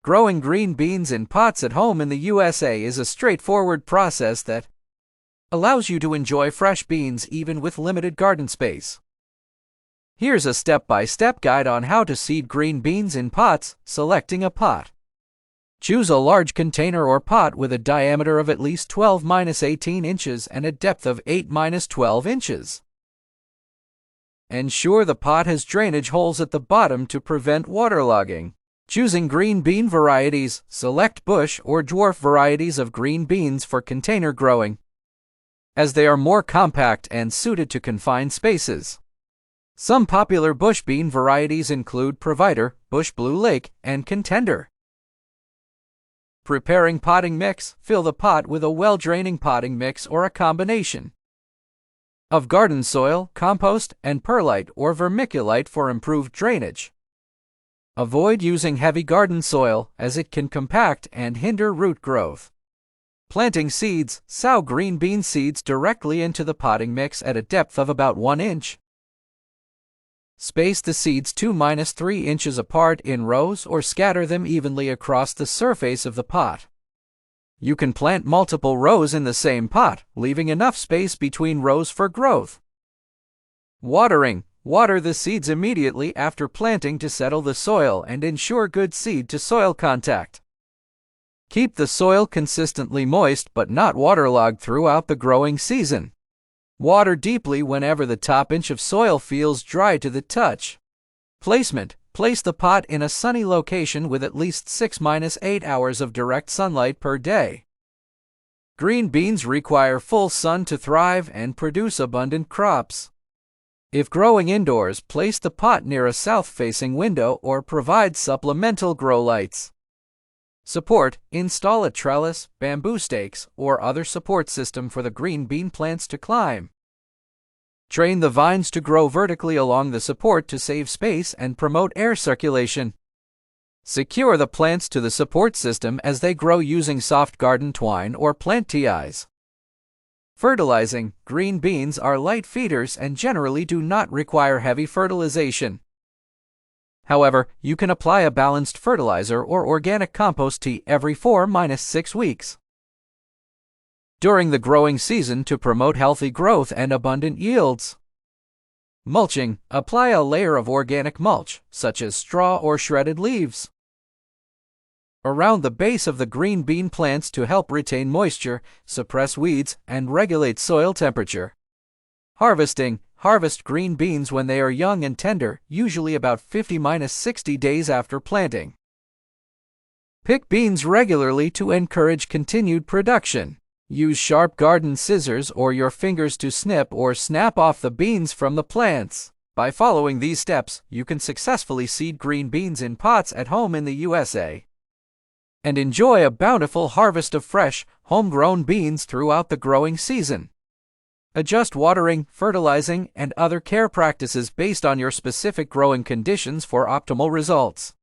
Growing green beans in pots at home in the USA is a straightforward process that allows you to enjoy fresh beans even with limited garden space. Here's a step-by-step guide on how to seed green beans in pots. Selecting a pot. Choose a large container or pot with a diameter of at least 12-18 inches and a depth of 8-12 inches. Ensure the pot has drainage holes at the bottom to prevent waterlogging. Choosing green bean varieties, select bush or dwarf varieties of green beans for container growing, as they are more compact and suited to confined spaces. Some popular bush bean varieties include Provider, Bush Blue Lake, and Contender. Preparing potting mix. Fill the pot with a well-draining potting mix or a combination of garden soil, compost, and perlite or vermiculite for improved drainage. Avoid using heavy garden soil as it can compact and hinder root growth. Planting seeds. Sow green bean seeds directly into the potting mix at a depth of about 1 inch. Space the seeds 2-3 inches apart in rows or scatter them evenly across the surface of the pot. You can plant multiple rows in the same pot, leaving enough space between rows for growth. Watering. Water the seeds immediately after planting to settle the soil and ensure good seed-to-soil contact. Keep the soil consistently moist but not waterlogged throughout the growing season. Water deeply whenever the top inch of soil feels dry to the touch. Placement. Place the pot in a sunny location with at least 6-8 hours of direct sunlight per day. Green beans require full sun to thrive and produce abundant crops. If growing indoors, place the pot near a south-facing window or provide supplemental grow lights. Support. Install a trellis, bamboo stakes, or other support system for the green bean plants to climb. Train the vines to grow vertically along the support to save space and promote air circulation. Secure the plants to the support system as they grow using soft garden twine or plant ties. Fertilizing. Green beans are light feeders and generally do not require heavy fertilization. However, you can apply a balanced fertilizer or organic compost tea every 4-6 weeks. During the growing season to promote healthy growth and abundant yields. Mulching. Apply a layer of organic mulch, such as straw or shredded leaves, around the base of the green bean plants to help retain moisture, suppress weeds, and regulate soil temperature. Harvesting. Harvest green beans when they are young and tender, usually about 50-60 days after planting. Pick beans regularly to encourage continued production. Use sharp garden scissors or your fingers to snip or snap off the beans from the plants. By following these steps, you can successfully seed green beans in pots at home in the USA and enjoy a bountiful harvest of fresh, homegrown beans throughout the growing season. Adjust watering, fertilizing, and other care practices based on your specific growing conditions for optimal results.